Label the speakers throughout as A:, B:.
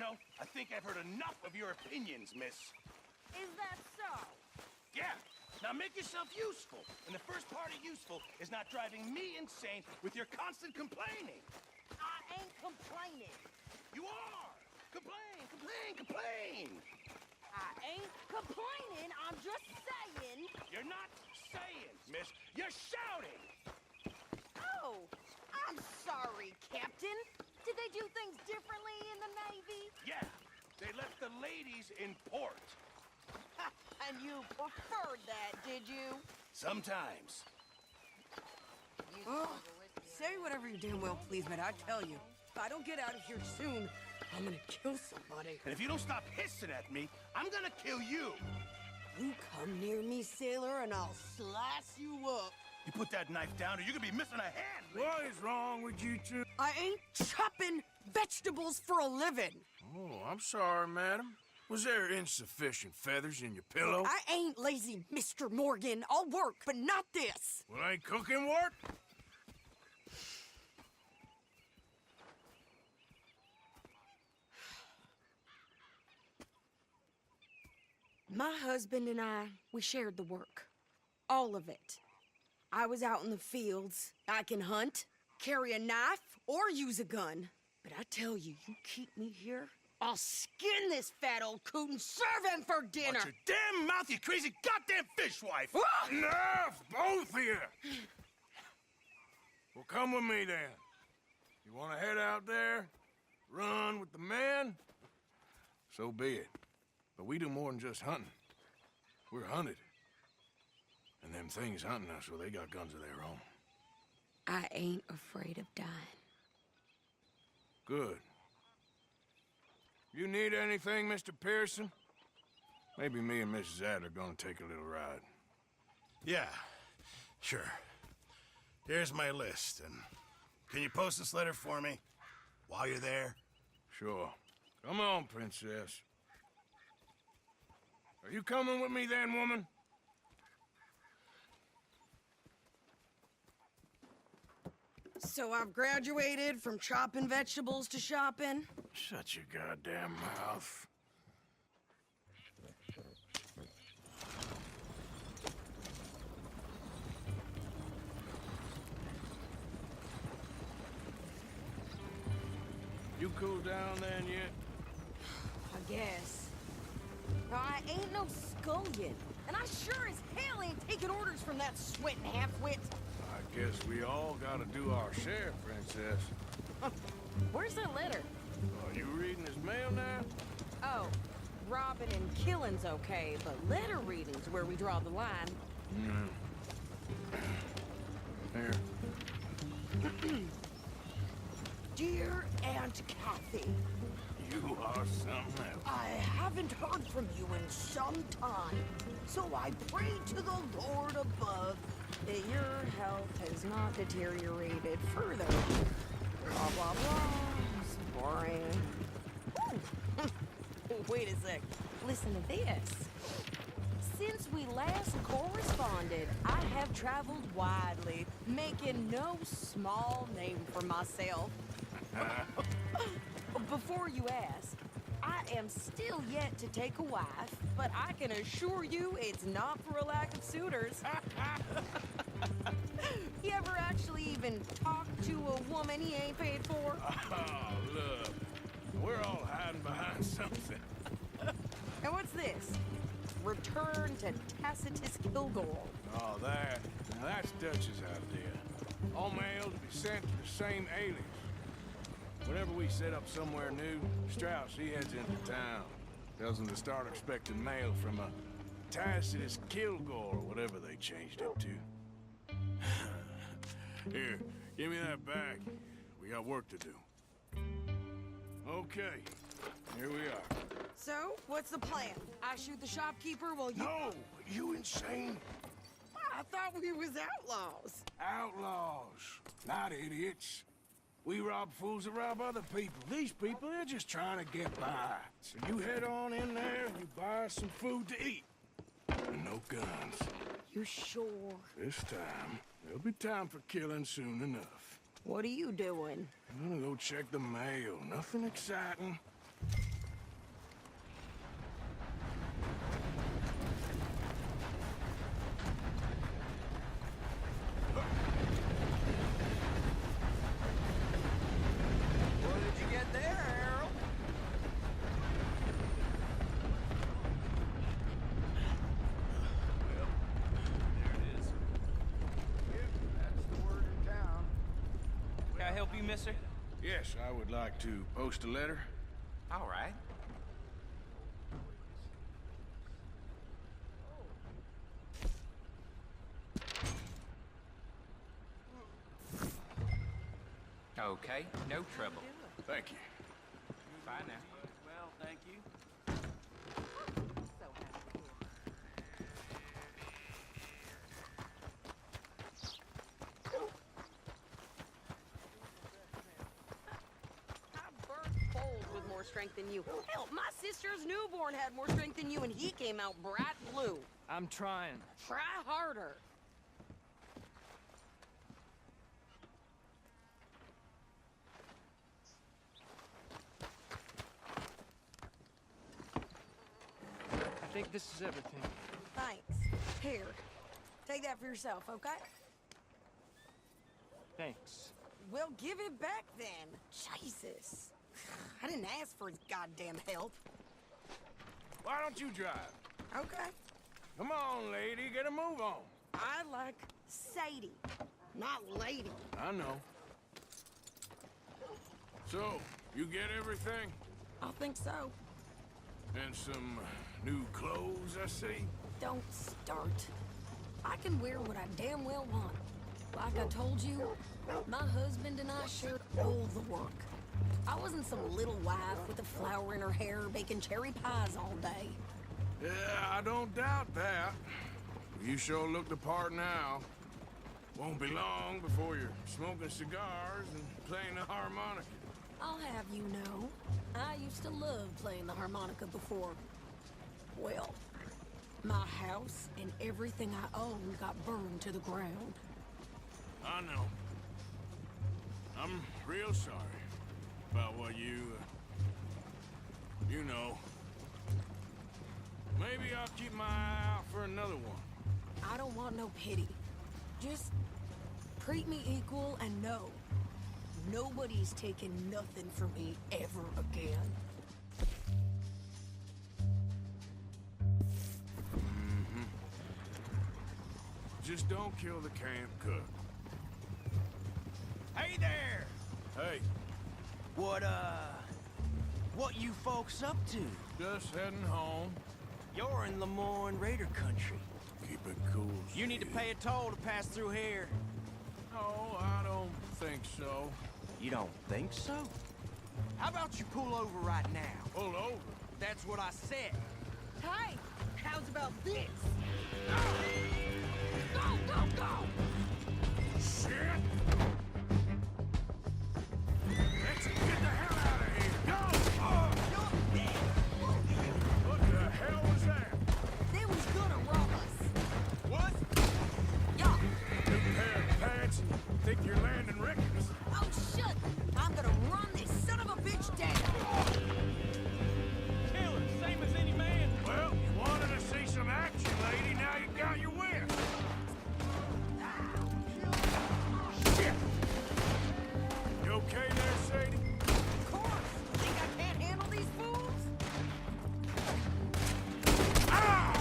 A: know, I think I've heard enough of your opinions, miss.
B: Is that so?
A: Yeah. Now make yourself useful. And the first part of useful is not driving me insane with your constant complaining.
B: I ain't complaining.
A: You are! Complain, complain, complain!
B: I ain't complaining. I'm just saying.
A: You're not saying, miss. You're shouting!
B: Oh, I'm sorry, Captain. Did they do things differently in the Navy?
A: Yeah, they left the ladies in port.
B: And you preferred that, did you?
A: Sometimes.
C: Oh, say whatever you damn well please, but I tell you, if I don't get out of here soon, I'm gonna kill somebody.
A: And if you don't stop hissing at me, I'm gonna kill you.
C: You come near me, sailor, and I'll slice you up.
A: You put that knife down or you're gonna be missing a hand.
D: What is wrong with you two?
C: I ain't chopping vegetables for a living.
D: Oh, I'm sorry, madam. Was there insufficient feathers in your pillow?
C: I ain't lazy, Mr. Morgan. I'll work, but not this.
D: Well, ain't cooking work?
C: My husband and I, we shared the work. All of it. I was out in the fields. I can hunt, carry a knife, or use a gun. But I tell you, you keep me here, I'll skin this fat old coot and serve him for dinner.
A: Watch your damn mouth, you crazy goddamn fishwife!
C: Ah!
D: Enough, both of you! Well, come with me then. You want to head out there, run with the men? So be it. But we do more than just hunting. We're hunted. And them things hunting us, well, they got guns of their own.
C: I ain't afraid of dying.
D: Good. You need anything, Mr. Pearson? Maybe me and Mrs. Adler gonna take a little ride.
A: Yeah, sure. Here's my list, and can you post this letter for me while you're there?
D: Sure. Come on, princess. Are you coming with me then, woman?
C: So I've graduated from chopping vegetables to shopping.
D: Shut your goddamn mouth. You cool down then yet?
C: I guess. I ain't no scullion, and I sure as hell ain't taking orders from that sweating half-wit.
D: I guess we all gotta do our share, princess.
B: Where's that letter?
D: Are you reading his mail now?
B: Oh, robbing and killing's okay, but letter reading's where we draw the line.
D: Here.
C: Dear Aunt Kathy,
D: You are something else.
C: I haven't heard from you in some time, so I pray to the Lord above that your health has not deteriorated further. Blah, blah, blah. Boring. Wait a sec. Listen to this. Since we last corresponded, I have traveled widely, making no small name for myself. Before you ask, I am still yet to take a wife, but I can assure you it's not for a lack of suitors. You ever actually even talked to a woman he ain't paid for?
D: Oh, look. We're all hiding behind something.
C: And what's this? Return to Tacitus Kilgore.
D: Oh, that. Now that's Dutch's idea. All mail to be sent to the same alias. Whenever we set up somewhere new, Strauss, he heads into town. Tells them to start expecting mail from a Tacitus Kilgore, or whatever they changed it to. Here, give me that back. We got work to do. Okay, here we are.
C: So, what's the plan? I shoot the shopkeeper while you...
D: No! You insane?
C: I thought we was outlaws.
D: Outlaws, not idiots. We rob fools that rob other people. These people, they're just trying to get by. So you head on in there and you buy some food to eat. And no guns.
C: You sure?
D: This time, there'll be time for killing soon enough.
C: What are you doing?
D: I'm gonna go check the mail. Nothing exciting.
E: help you, mister?
D: Yes, I would like to post a letter.
E: All right. Okay, no trouble.
D: Thank you.
E: Bye now.
F: Well, thank you.
B: So happy. I burnt coals with more strength than you. Hell, my sister's newborn had more strength than you, and he came out bright blue.
F: I'm trying.
B: Try harder.
F: I think this is everything.
C: Thanks. Here, take that for yourself, okay?
F: Thanks.
C: Well, give it back then. Jesus. I didn't ask for his goddamn help.
D: Why don't you drive?
C: Okay.
D: Come on, lady, get a move on.
C: I like Sadie, not lady.
D: I know. So, you get everything?
C: I think so.
D: And some new clothes, I see?
C: Don't start. I can wear what I damn well want. Like I told you, my husband and I shared all the work. I wasn't some little wife with a flower in her hair baking cherry pies all day.
D: Yeah, I don't doubt that. You sure look the part now. Won't be long before you're smoking cigars and playing the harmonica.
C: I'll have you know, I used to love playing the harmonica before. Well, my house and everything I owned got burned to the ground.
D: I know. I'm real sorry about what you know. Maybe I'll keep my eye out for another one.
C: I don't want no pity. Just treat me equal and know nobody's taking nothing from me ever again.
D: Just don't kill the camp cook.
G: Hey there!
D: Hey,
G: What you folks up to?
D: just heading home.
G: You're in Lemoyne Raider country.
D: Keep it cool.
G: You need to pay a toll to pass through here.
D: No, I don't think so.
G: You don't think so? How about you pull over right now?
D: Pull over.
G: That's what I said.
C: Hey, how's about this?
B: Go, go, go!
D: Shit! Let's get the hell out of here! Go! What the hell was that?
C: They was gonna rob us.
D: What?
C: Yeah.
D: New pair of pants and think you're landing records?
C: Oh, shit. I'm gonna run this son of a bitch down.
F: Killer, same as any man.
D: Well, you wanted to see some action, lady. Now you got your wish. Shit! You okay there, Sadie?
C: Of course. Think I can't handle these fools?
D: Ah!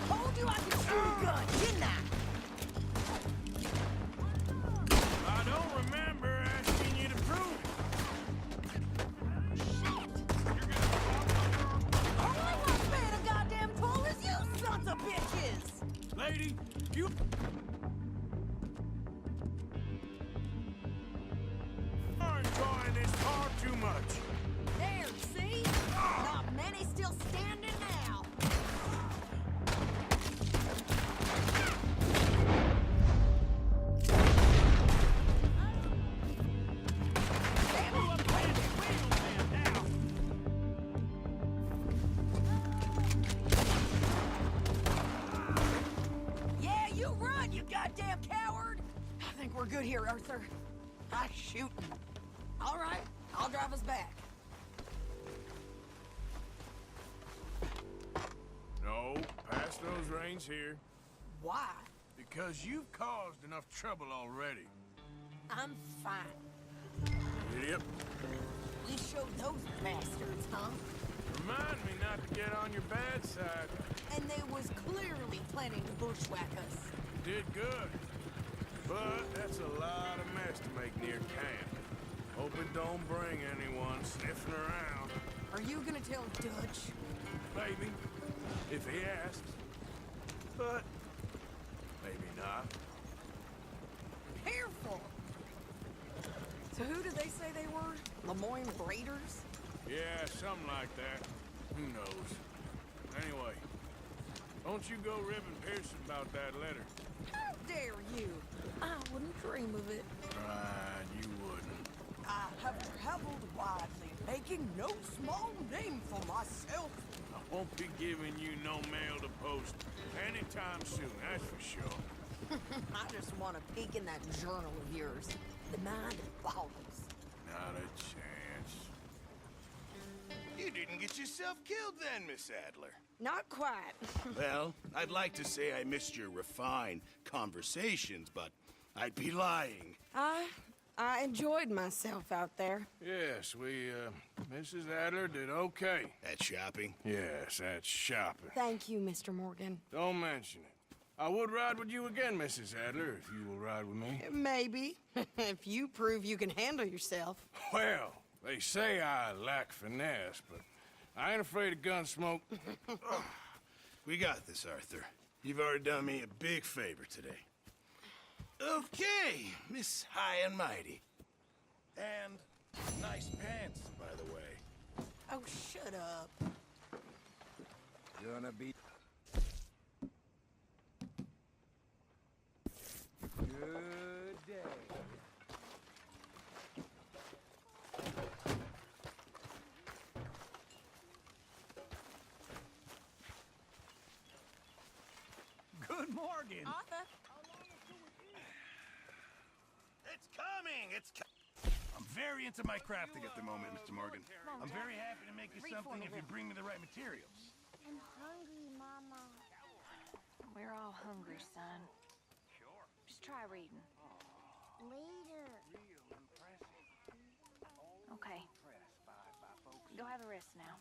C: Told you I could shoot a gun, didn't I?
D: I don't remember asking you to prove it.
C: Only one paying a goddamn toll is you sons of bitches!
D: Lady, you... are enjoying this far too much.
C: There, see? Not many still standing now. Yeah, you run, you goddamn coward! I think we're good here, Arthur. I shoot. All right, I'll drive us back.
D: No, pass those reins here.
C: Why?
D: Because you've caused enough trouble already.
C: I'm fine.
D: Idiot.
C: We showed those bastards, huh?
D: Remind me not to get on your bad side.
C: And they was clearly planning to bushwhack us.
D: You did good. But that's a lot of mess to make don't bring anyone sniffing around.
C: Are you gonna tell Dutch?
D: Maybe, if he asks. But maybe not.
C: Careful! So who did they say they were? Lemoyne Raiders?
D: Yeah, something like that. Who knows? Anyway, don't you go ribbing Pearson about that letter.
C: How dare you? I wouldn't dream of it.
D: Right, you wouldn't.
G: I have traveled widely, making no small name for myself.
D: I won't be giving you no mail to post anytime soon, that's for sure.
C: I just want to peek in that journal of yours. The mind boggles.
D: Not a chance.
A: You didn't get yourself killed then, Miss Adler.
C: Not quite.
A: Well, I'd like to say I missed your refined conversations, but I'd be lying.
C: I enjoyed myself out there.
D: Yes, Mrs. Adler did okay.
A: At shopping?
D: Yes, that's shopping.
C: Thank you, Mr. Morgan.
D: Don't mention it. I would ride with you again, Mrs. Adler, if you will ride with me.
C: Maybe. If you prove you can handle yourself.
D: Well, they say I lack finesse, but I ain't afraid of gun smoke.
A: We got this, Arthur. You've already done me a big favor today. Okay, Miss High and Mighty. And nice pants, by the way.
C: Oh, shut up.
G: Gonna be... Good day. Good morning.
C: Arthur?
A: It's coming! I'm very into my crafting at the moment, Mr. Morgan. I'm very happy to make you something if you bring me the right materials.
H: I'm hungry, Mama.
I: We're all hungry, son. Just try reading.
H: Later.
I: Okay. Go have a rest now.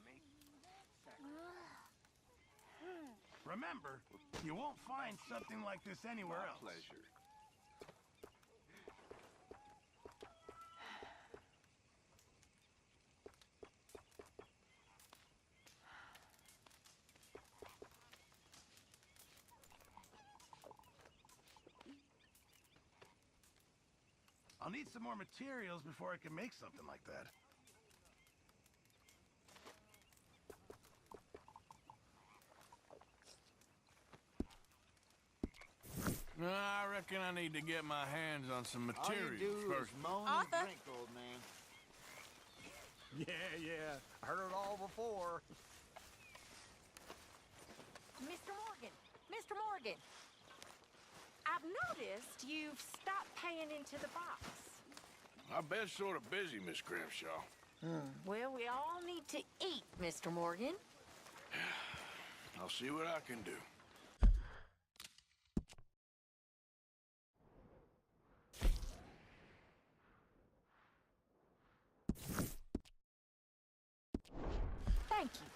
A: Remember, you won't find something like this anywhere else. Pleasure. I'll need some more materials before I can make something like that.
D: I reckon I need to get my hands on some materials first.
G: Moan and drink, old man. Yeah. Heard it all before.
I: Mr. Morgan! Mr. Morgan! I've noticed you've stopped paying into the box.
D: I've been sort of busy, Miss Grimshaw.
I: Well, we all need to eat, Mr. Morgan.
D: I'll see what I can do.
I: Thank you.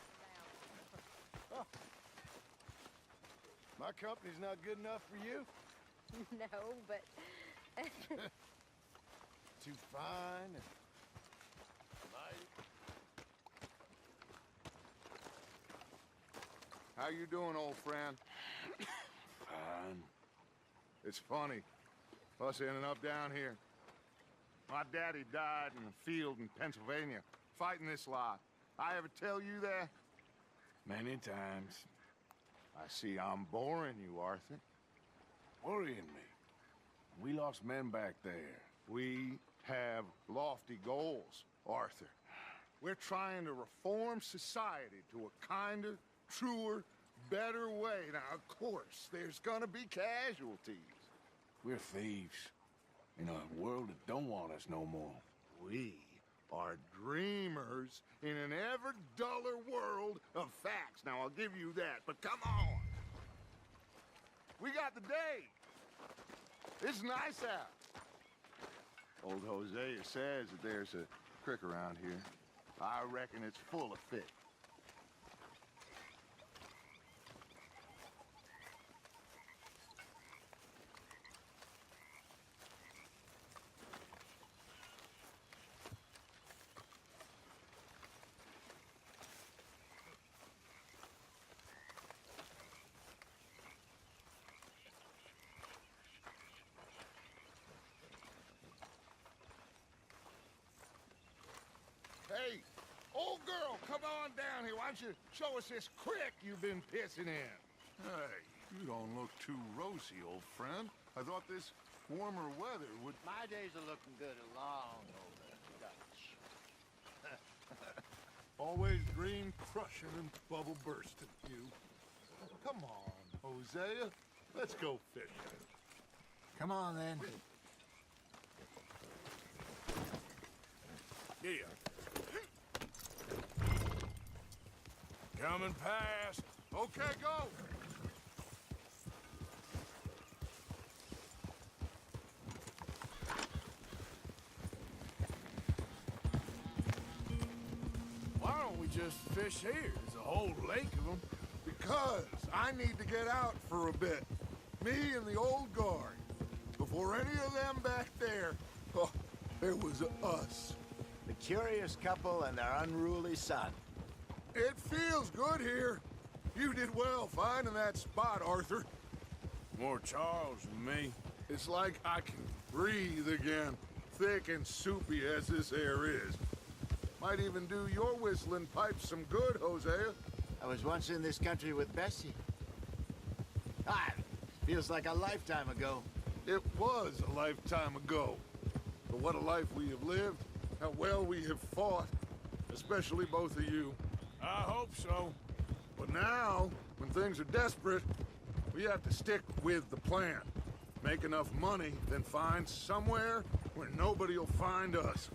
G: My company's not good enough for you?
I: No, but...
G: Too fine and... How you doing, old friend?
D: Fine.
G: It's funny, us ending up down here. My daddy died in a field in Pennsylvania, fighting this lot. I ever tell you that?
D: Many times.
G: I see I'm boring you, Arthur.
D: Worrying me. We lost men back there.
G: We have lofty goals, Arthur. We're trying to reform society to a kinder, truer, better way. Now, of course, there's gonna be casualties.
D: We're thieves. In a world that don't want us no more.
G: We are dreamers in an ever duller world of facts. Now, I'll give you that, but come on. We got the day. It's nice out. Old Hosea says that there's a creek around here. I reckon it's full of fish. come on down here. Why don't you show us this creek you've been pissing in?
J: Hey, you don't look too rosy, old friend. I thought this warmer weather would...
K: My days are looking good along over Dutch.
J: Always dream crushing and bubble bursting, you. Come on, Hosea. Let's go fishing.
K: Come on, then.
D: Yeah. Coming past.
J: Okay, go.
D: Why don't we just fish here? There's a whole lake of them.
J: Because I need to get out for a bit. Me and the old guard. Before any of them back there, oh, there was us.
K: The curious couple and their unruly son.
J: It feels good here. You did well finding that spot, Arthur.
D: More Charles than me.
J: It's like I can breathe again, thick and soupy as this air is. Might even do your whistling pipes some good, Hosea.
K: I was once in this country with Bessie. Ah, feels like a lifetime ago.
J: It was a lifetime ago. But what a life we have lived, how well we have fought, especially both of you.
D: I hope so.
J: But now, when things are desperate, we have to stick with the plan. Make enough money, then find somewhere where nobody will find us.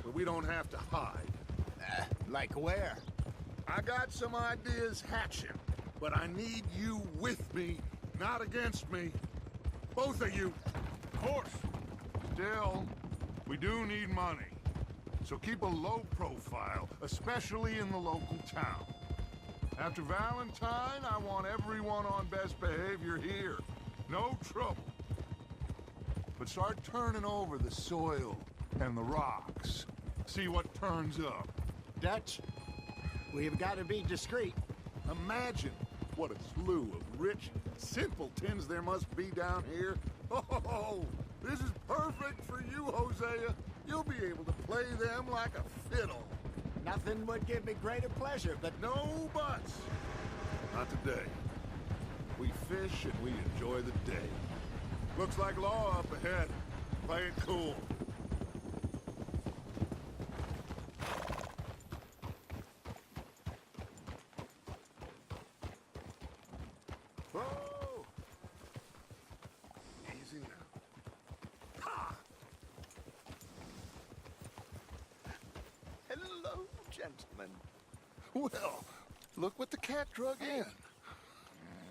J: Where we don't have to hide.
K: Like where?
J: I got some ideas hatching, but I need you with me, not against me. Both of you.
D: Of course.
J: Still, we do need money. So keep a low profile, especially in the local town. After Valentine, I want everyone on best behavior here. No trouble. But start turning over the soil and the rocks. See what turns up.
K: Dutch, we've got to be discreet.
J: Imagine what a slew of rich simpletons there must be down here. Oh, this is perfect for you, Hosea. You'll be able to play them like a fiddle.
K: Nothing would give me greater pleasure, but
J: No buts. Not today. We fish and we enjoy the day. Looks like law up ahead. Play it cool.
K: whoa!
J: Easy now. Ha!
K: Hello, gentlemen.
J: Well, look what the cat drug in.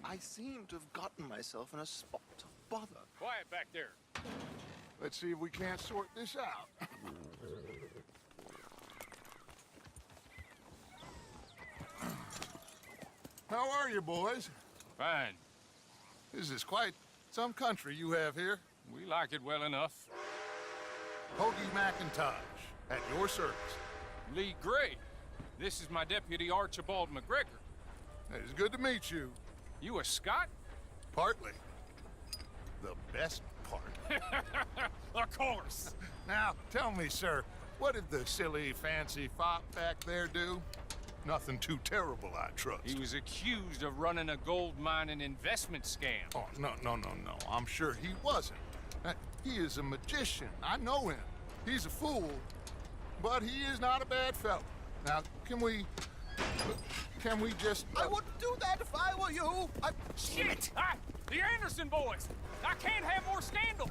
L: I seem to have gotten myself in a spot of bother.
D: Quiet back there.
J: Let's see if we can't sort this out. How are you, boys?
M: Fine.
J: This is quite some country you have here.
M: We like it well enough.
J: Hoagie McIntosh, at your service.
M: Lee Gray. This is my deputy Archibald McGregor.
J: It is good to meet you.
M: You a Scot?
J: Partly. The best part.
M: Of course.
J: Now, tell me, sir, what did the silly, fancy fop back there do? Nothing too terrible, I trust.
M: He was accused of running a gold mining investment scam.
J: Oh, no. I'm sure he wasn't. He is a magician. I know him. He's a fool, but he is not a bad fellow. Now, can we just...
L: I wouldn't do that if I were you.
M: Shit! The Anderson boys! I can't have more scandal!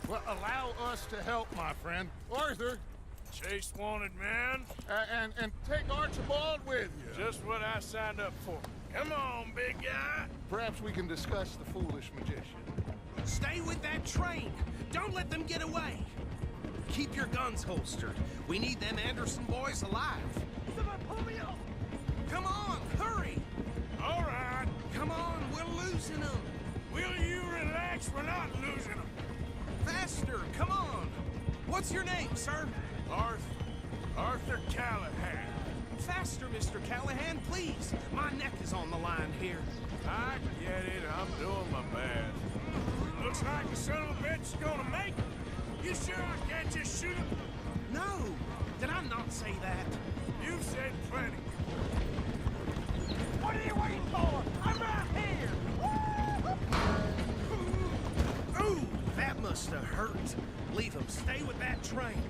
J: Well, allow us to help, my friend. Arthur,
D: Chase wanted man.
J: and take Archibald with you.
D: Just what I signed up for. Come on, big guy.
J: Perhaps we can discuss the foolish magician.
N: Stay with that train. Don't let them get away. Keep your guns holstered. We need them Anderson boys alive. Someone pull me up. Come on, hurry.
D: All right.
N: Come on, we're losing them.
D: Will you relax? We're not losing them.
N: Faster, come on. What's your name, sir?
D: Arthur Callahan.
N: Faster, Mr. Callahan, please. My neck is on the line here.
D: I get it. I'm doing my best. Looks like the son of a bitch is gonna make it. You sure I can't just shoot him?
N: No. Then I not say that?
D: You've said plenty.
F: What are you waiting for? I'm right here!
N: Ooh, that must have hurt. Leave him. Stay with that train.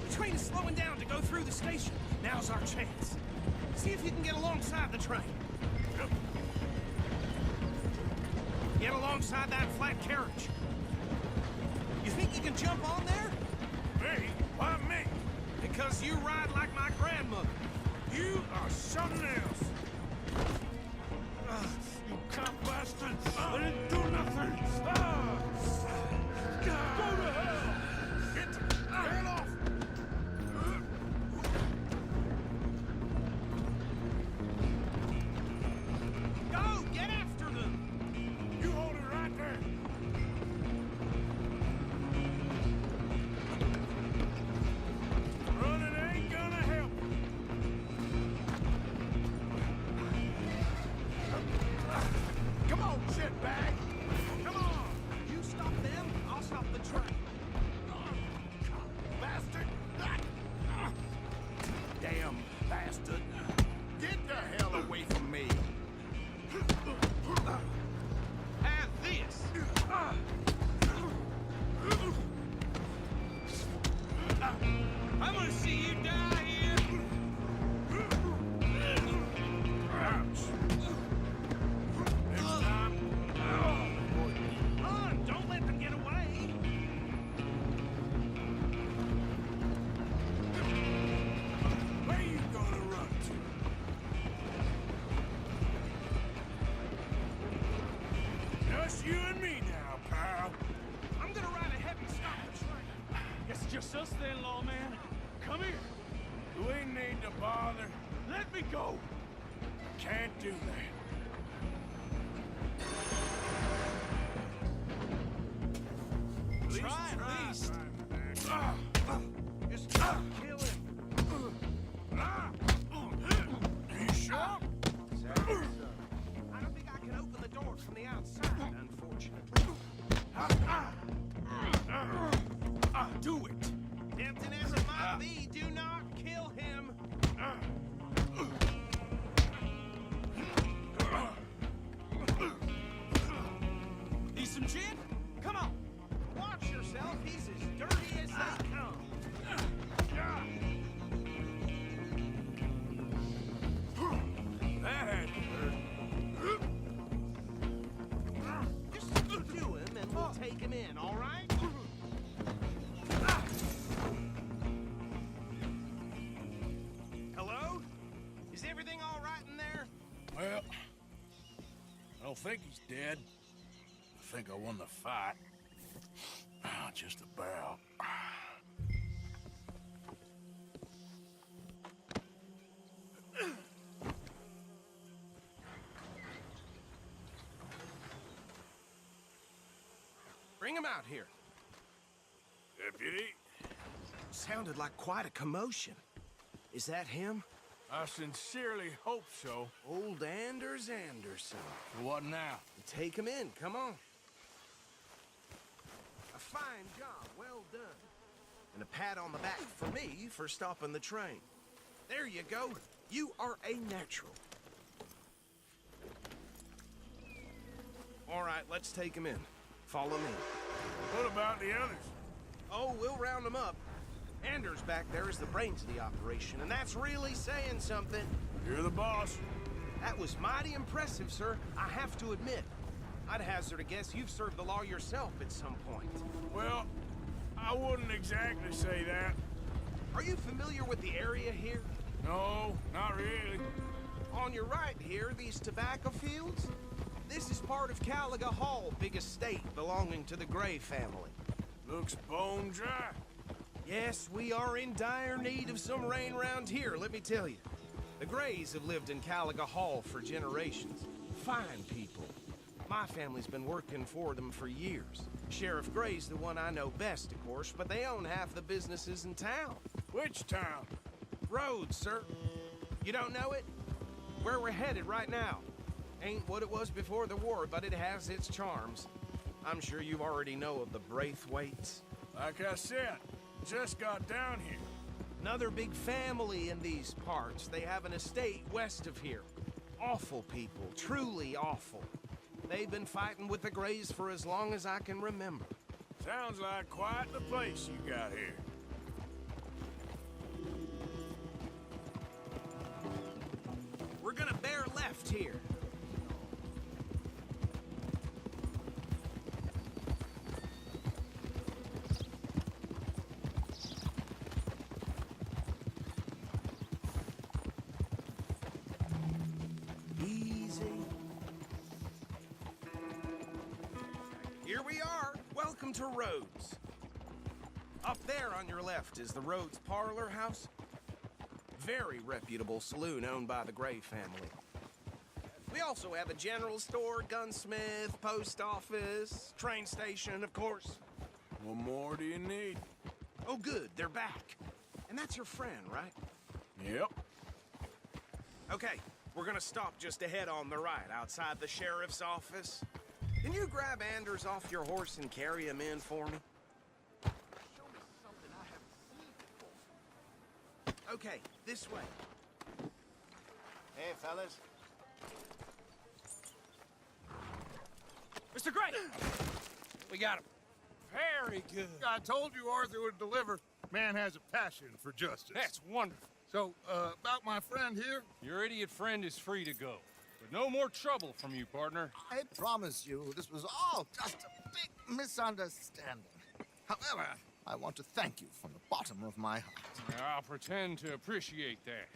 N: The train is slowing down to go through the station. Now's our chance. See if you can get alongside the train. Get alongside that flat carriage. You think you can jump on there?
D: Me? Why me?
N: Because you ride like my grandmother.
D: You are something else. You cop bastard! I didn't do nothing! Go to hell! Get the hell off!
N: Go! Get after them!
D: You hold it right there! Running ain't gonna help.
N: Come on, shitbag! Come on! You stop them, I'll stop the train.
G: Bastard!
N: Damn bastard.
G: Get the hell away from me!
N: Have this! I'm gonna see you die here!
D: Ouch! Next time,
N: Run! Don't let them get away!
D: where you gonna run to? Just you and me now, pal.
N: I'm gonna ride ahead and stop the train.
F: Guess it's just us then, lawman. Come here.
D: We need to bother.
F: Let me go.
D: Can't do that.
N: Try at least. Just kill him.
D: You sure?
N: I don't think I can open the door from the outside, unfortunately.
D: Do it.
N: Tempting as it might be, do not kill him. Need some gin? Come on. Watch yourself. He's as dirty as they come.
D: That had to hurt.
N: Just subdue him and we'll take him in, all right? Hello? Is everything all right in there?
D: Well, I don't think he's dead. I think I won the fight. Just about.
N: Bring him out here.
D: Deputy,
N: Sounded like quite a commotion. Is that him?
D: I sincerely hope so.
N: Old Anders Anderson.
D: What now?
N: Take him in, come on. A fine job, well done. And a pat on the back for me for stopping the train. There you go. You are a natural. All right, let's take him in. Follow me.
D: What about the others?
N: Oh, we'll round them up. Anders back there is the brains of the operation, and that's really saying something.
D: You're the boss.
N: That was mighty impressive, sir. I have to admit. I'd hazard a guess you've served the law yourself at some point.
D: Well, I wouldn't exactly say that.
N: Are you familiar with the area here?
D: No, not really.
N: On your right here, these tobacco fields? This is part of Caliga Hall, big estate belonging to the Gray family.
D: Looks bone dry.
N: Yes, we are in dire need of some rain round here, let me tell you. The Grays have lived in Caliga Hall for generations. Fine people. My family's been working for them for years. Sheriff Gray's the one I know best, of course, but they own half the businesses in town.
D: Which town?
N: Rhodes, sir. You don't know it? Where we're headed right now. Ain't what it was before the war, but it has its charms. I'm sure you already know of the Braithwaites.
D: Like I said, just got down here.
N: Another big family in these parts. They have an estate west of here. Awful people, truly awful. They've been fighting with the Greys for as long as I can remember.
D: Sounds like quite the place you got here.
N: We're gonna bear left here. Easy. Here we are. Welcome to Rhodes. Up there on your left is the Rhodes Parlor House. Very reputable saloon owned by the Gray family. We also have a general store, gunsmith, post office, train station, of course.
D: What more do you need?
N: Oh, good, they're back. And that's your friend, right?
D: Yep.
N: Okay, we're gonna stop just ahead on the right, outside the sheriff's office. Can you grab Anders off your horse and carry him in for me? Okay, this way.
K: Hey, fellas.
M: Mr. Gray! We got him. Very good.
J: I told you Arthur would deliver. Man has a passion for justice.
M: That's wonderful.
J: So, about my friend here?
M: Your idiot friend is free to go. But no more trouble from you, partner.
L: I promise you, this was all just a big misunderstanding. However, I want to thank you from the bottom of my heart.
M: I'll pretend to appreciate that.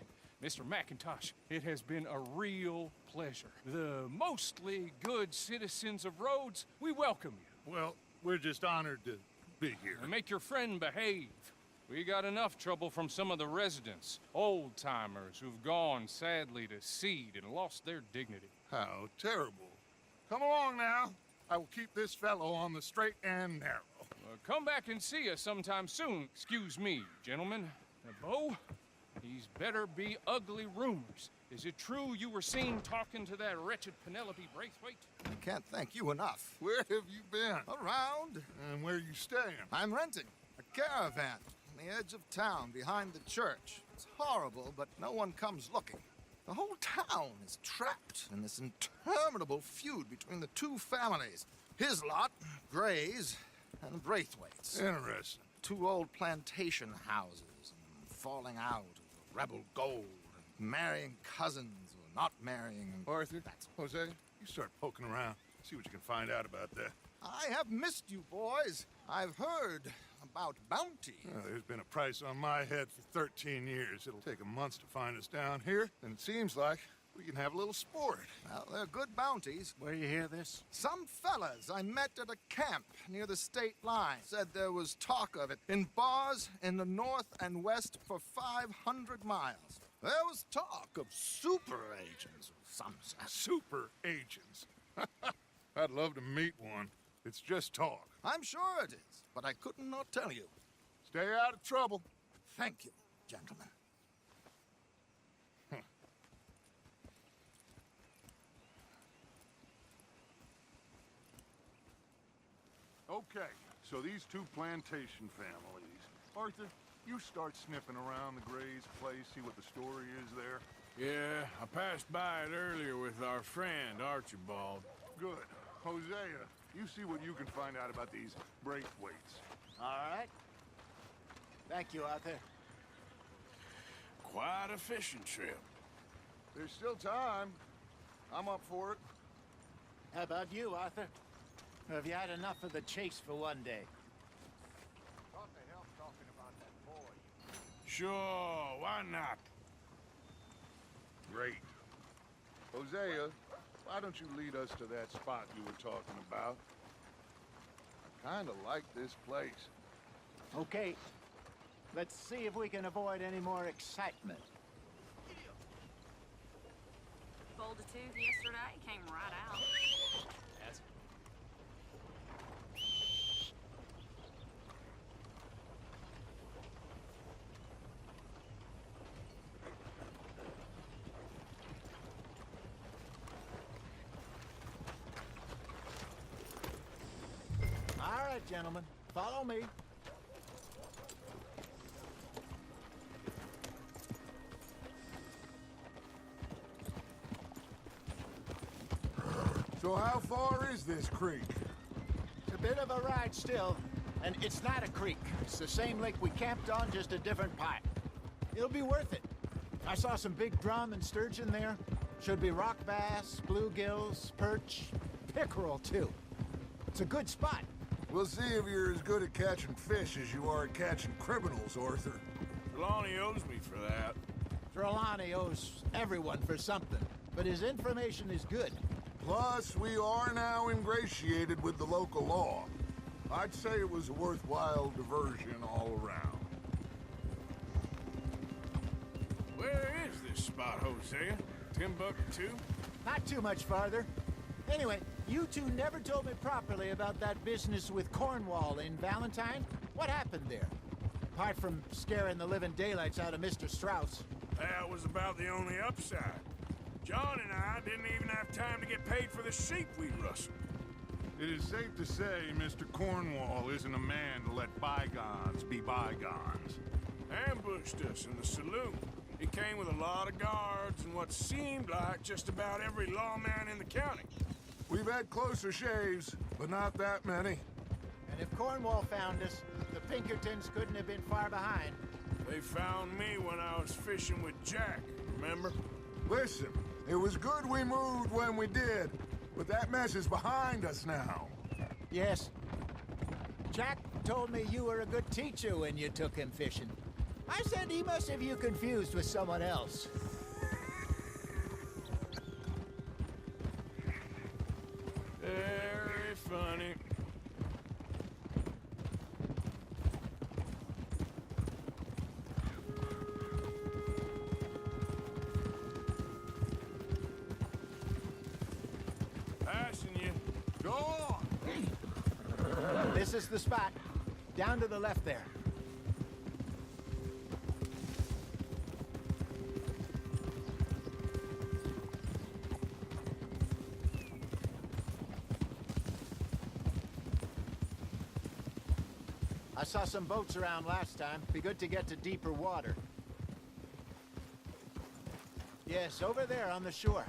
M: Mr. McIntosh, it has been a real pleasure. The mostly good citizens of Rhodes, we welcome you.
J: Well, we're just honored to be here.
M: And make your friend behave. We got enough trouble from some of the residents, old-timers who've gone, sadly, to seed and lost their dignity.
J: How terrible. Come along now. I will keep this fellow on the straight and narrow.
M: Come back and see us sometime soon. Excuse me, gentlemen. Bo, these better be ugly rumors. Is it true you were seen talking to that wretched Penelope Braithwaite?
L: I can't thank you enough.
J: Where have you been?
L: Around.
J: And where are you staying?
L: I'm renting a caravan on the edge of town behind the church. It's horrible, but no one comes looking. The whole town is trapped in this interminable feud between the two families. His lot, Gray's, and Braithwaite's.
J: Interesting.
L: Two old plantation houses, and falling out of rebel gold, and marrying cousins or not marrying. And
J: Arthur, Jose, you start poking around. See what you can find out about that.
L: I have missed you, boys. I've heard about bounty.
J: Well, there's been a price on my head for 13 years. It'll take a month to find us down here, and it seems like we can have a little sport.
L: Well, they're good bounties.
K: Where you hear this?
L: Some fellas I met at a camp near the state line said there was talk of it in bars in the north and west for 500 miles. There was talk of super agents of some sort.
J: Super agents. I'd love to meet one. It's just talk.
L: I'm sure it is, but I could not tell you.
J: Stay out of trouble.
L: Thank you, gentlemen.
J: Okay, so these two plantation families. Arthur, you start sniffing around the Gray's place, see what the story is there.
D: Yeah, I passed by it earlier with our friend, Archibald.
J: Good. Hosea, you see what you can find out about these Braithwaites.
K: All right. Thank you, Arthur.
D: Quite a fishing trip.
J: There's still time. I'm up for it.
K: How about you, Arthur? Or have you had enough of the chase for one day?
J: Thought they helped talking about that boy.
D: Sure, why not?
J: Great. Hosea, why don't you lead us to that spot you were talking about? I kind of like this place.
K: Okay. Let's see if we can avoid any more excitement.
B: Bowled a tooth yesterday, came right out.
E: That's
K: All right, gentlemen. Follow me.
J: So how far is this creek?
K: It's a bit of a ride still, and it's not a creek. It's the same lake we camped on, just a different part. It'll be worth it. I saw some big drum and sturgeon there. Should be rock bass, bluegills, perch, pickerel too. It's a good spot.
J: We'll see if you're as good at catching fish as you are at catching criminals, Arthur.
D: Trelawney owes me for that.
K: Trelawney owes everyone for something, but his information is good.
J: Plus, we are now ingratiated with the local law. I'd say it was a worthwhile diversion all around.
D: Where is this spot, Hosea? Timbuktu?
K: Not too much farther. Anyway, you two never told me properly about that business with Cornwall in Valentine. What happened there? Apart from scaring the living daylights out of Mr. Strauss.
D: That was about the only upside. John and I didn't even have time to get paid for the sheep we rustled.
J: It is safe to say Mr. Cornwall isn't a man to let bygones be bygones.
D: Ambushed us in the saloon. He came with a lot of guards and what seemed like just about every lawman in the county.
J: We've had closer shaves, but not that many.
K: And if Cornwall found us, the Pinkertons couldn't have been far behind.
D: They found me when I was fishing with Jack, remember?
J: Listen, it was good we moved when we did, but that mess is behind us now.
K: Yes. Jack told me you were a good teacher when you took him fishing. I said he must have you confused with someone else.
D: Very funny. Passing you.
J: Go on!
K: This is the spot. Down to the left there. I saw some boats around last time. Be good to get to deeper water. Yes, over there on the shore.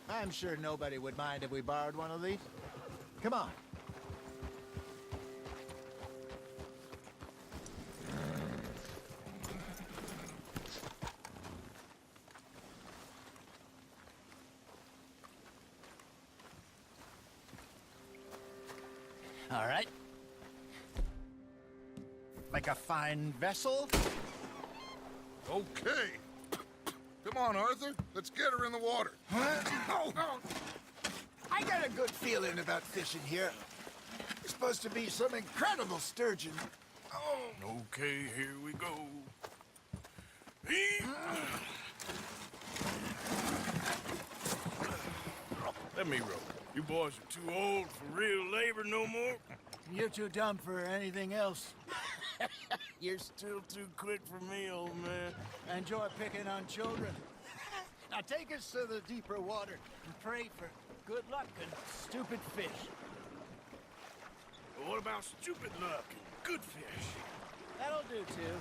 K: I'm sure nobody would mind if we borrowed one of these. Come on. All right. Like a fine vessel?
J: Okay. Come on, Arthur. Let's get her in the water.
K: Oh. I got a good feeling about fishing here. It's supposed to be some incredible sturgeon. Oh.
D: Okay, here we go. Let me row. You boys are too old for real labor no more.
K: You're too dumb for anything else.
D: You're still too quick for me, old man.
K: Enjoy picking on children. Now take us to the deeper water and pray for good luck and stupid fish.
D: But what about stupid luck and good fish?
K: That'll do, too.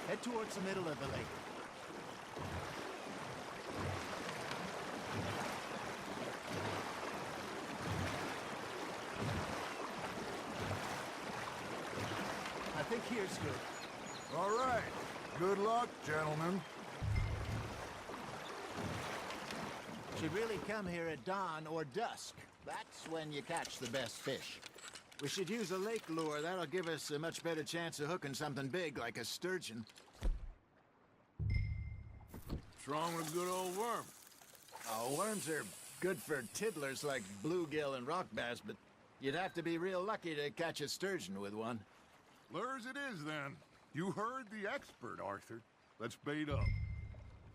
K: Head towards the middle of the lake. I think here's good.
J: All right. Good luck, gentlemen.
K: Should really come here at dawn or dusk. That's when you catch the best fish. We should use a lake lure. That'll give us a much better chance of hooking something big like a sturgeon.
D: What's wrong with a good old worm?
K: Oh, worms are good for tiddlers like bluegill and rock bass, but you'd have to be real lucky to catch a sturgeon with one.
J: Lures it is, then. You heard the expert, Arthur. Let's bait up.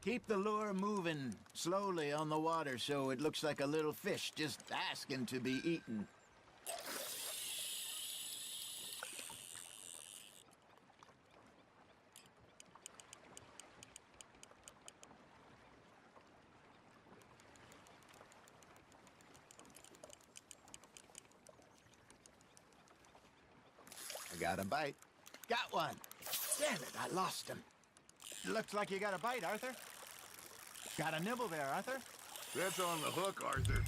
K: Keep the lure moving slowly on the water so it looks like a little fish just asking to be eaten. I got a bite. Got one. Damn it, I lost him. Looks like you got a bite, Arthur. Got a nibble there, Arthur.
J: That's on the hook, Arthur.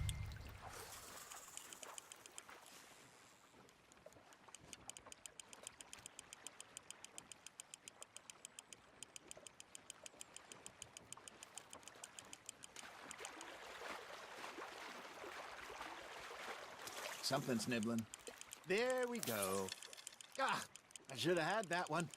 K: Something's nibbling. There we go. Ah, I should have had that one.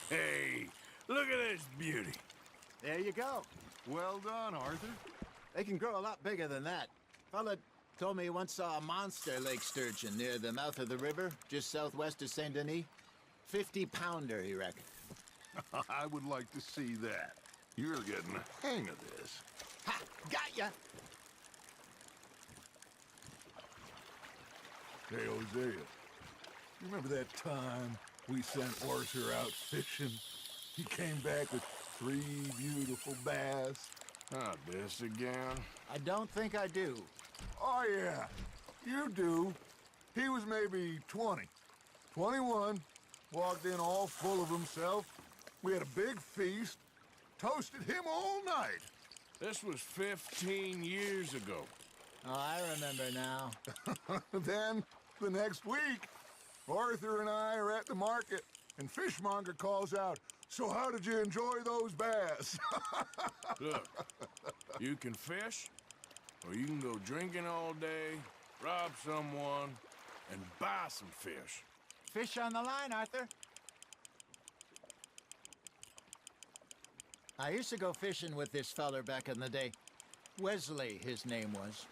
A: Hey, look at this beauty.
K: There you go.
J: Well done, Arthur.
K: They can grow a lot bigger than that. Fella told me he once saw a monster lake sturgeon near the mouth of the river, just southwest of Saint Denis. 50-pounder, he reckoned.
J: I would like to see that. You're getting the hang of this.
K: Ha! Got ya!
J: Hey, Hosea, you remember that time we sent Arthur out fishing? He came back with 3 beautiful bass.
D: Not this again.
K: I don't think I do.
J: Oh, yeah, you do. He was maybe 20, 21, walked in all full of himself. We had a big feast, toasted him all night.
D: This was 15 years ago.
K: Oh, I remember now.
J: Then, the next week, Arthur and I are at the market, and Fishmonger calls out, "So how did you enjoy those bass?"
D: Look, you can fish, or you can go drinking all day, rob someone, and buy some fish.
K: Fish on the line, Arthur. I used to go fishing with this feller back in the day. Wesley, his name was.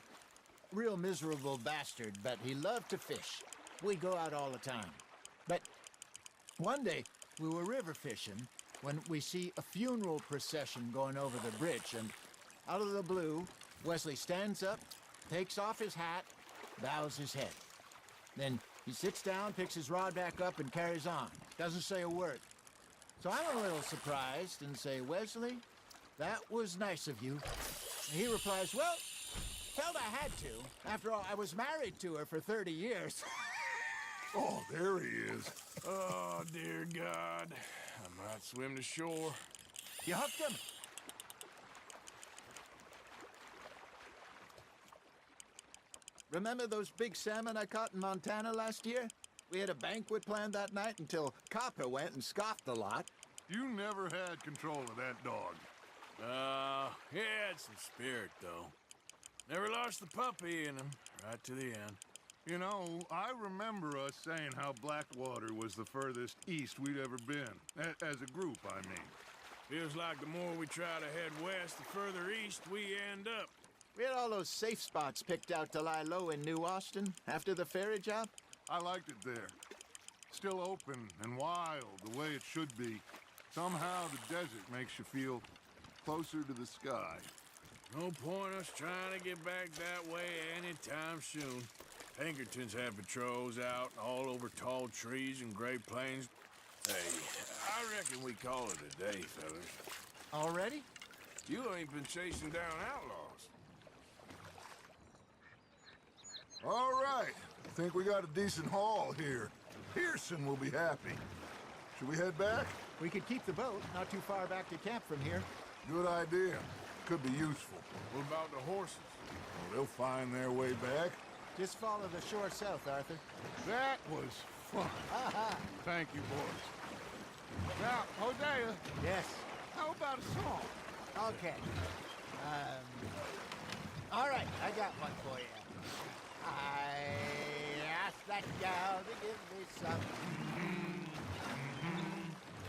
K: Real miserable bastard, but he loved to fish. We'd go out all the time. But one day, we were river fishing when we see a funeral procession going over the bridge, and out of the blue, Wesley stands up, takes off his hat, bows his head. Then he sits down, picks his rod back up, and carries on. Doesn't say a word. So I'm a little surprised and say, "Wesley, that was nice of you." And he replies, "Well, felt I had to. After all, I was married to her for 30 years.
J: Oh, there he is.
D: Oh, dear God. I might swim to shore.
K: You hooked him. Remember those big salmon I caught in Montana last year? We had a banquet planned that night until Copper went and scoffed a lot.
J: You never had control of that dog.
D: He had some spirit, though. Never lost the puppy in him, right to the end.
J: You know, I remember us saying how Blackwater was the furthest east we'd ever been. As a group, I mean.
D: Feels like the more we try to head west, the further east we end up.
K: We had all those safe spots picked out to lie low in New Austin after the ferry job.
J: I liked it there. Still open and wild, the way it should be. Somehow the desert makes you feel closer to the sky.
D: No point us trying to get back that way anytime soon. Pinkertons have patrols out all over tall trees and Great Plains. Hey, I reckon we call it a day, fellas.
K: Already?
D: You ain't been chasing down outlaws.
J: All right. I think we got a decent haul here. Pearson will be happy. Should we head back?
K: We could keep the boat not too far back to camp from here.
J: Good idea. Could be useful.
D: What about the horses?
J: Well, they'll find their way back.
K: Just follow the shore south, Arthur.
J: That was fun. Thank you, boys. Now, Hosea.
K: Yes.
J: How about a song?
K: Okay. All right, I got one for you. I asked that gal to give me some.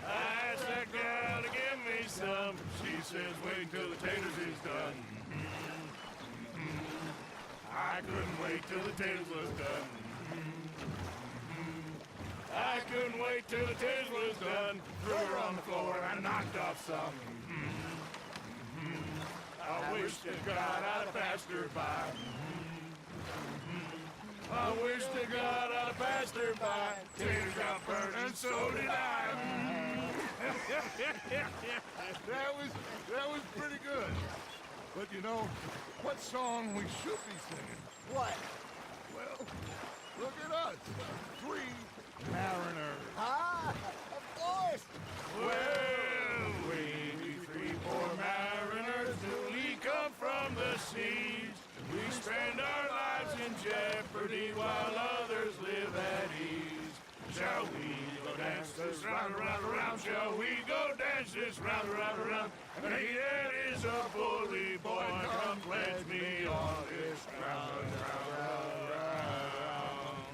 D: I asked that gal to give me some. She says wait till the taters is done. I couldn't wait till the taters was done. I couldn't wait till the taters was done. Threw her on the floor and I knocked off some. I wish to God I'd have passed her by.
J: I wish to God I'd passed her by. Tears got burned and so did I. that was pretty good. But you know, what song we should be singing?
K: What?
J: Well, look at us. 3 mariners.
K: Ah, of course.
J: Well, we 3 poor mariners newly come from the seas. We spend our lives in jeopardy while others live at ease. Shall we go dance this round, around, around? Shall we go dance this round, around, around? And he that is a bully boy, come pledge me on this ground, round, round.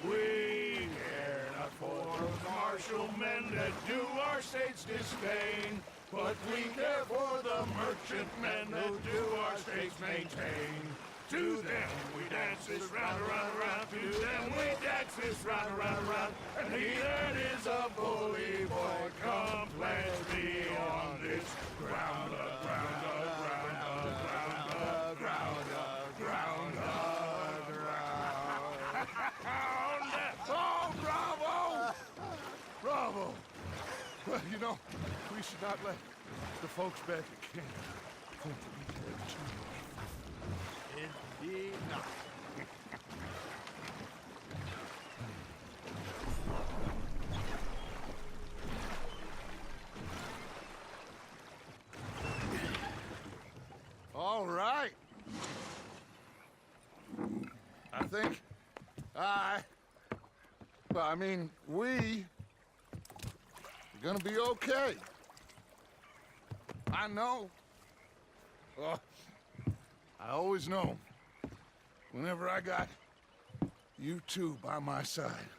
J: We care not for the martial men that do our state's disdain, but we care for the merchantmen that do our states maintain. To them we dance this round, around, around. To them we dance this round, around, around. And he that is a bully boy, come pledge me on this ground, ground, ground, ground, ground, ground, ground. Oh, bravo! Bravo! Well, you know, we should not let the folks back at camp think that we did too much.
K: Indeed not.
J: All right. I think we're gonna be okay. I know. Oh, I always know. Whenever I got you two by my side,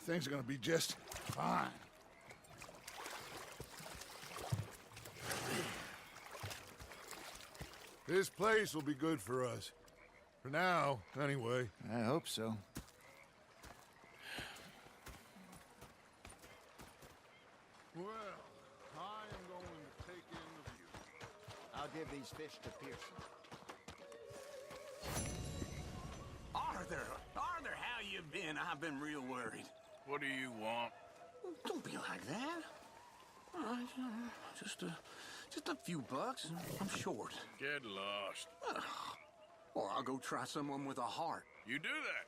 J: things are gonna be just fine. This place will be good for us. For now, anyway.
K: I hope so.
J: Well, I am going to take in the view.
K: I'll give these fish to Pearson.
N: Arthur, how you been? I've been real worried.
D: What do you want?
N: Don't be like that. All right, just a few bucks. I'm short.
D: Get lost.
N: Or I'll go try someone with a heart.
D: You do that.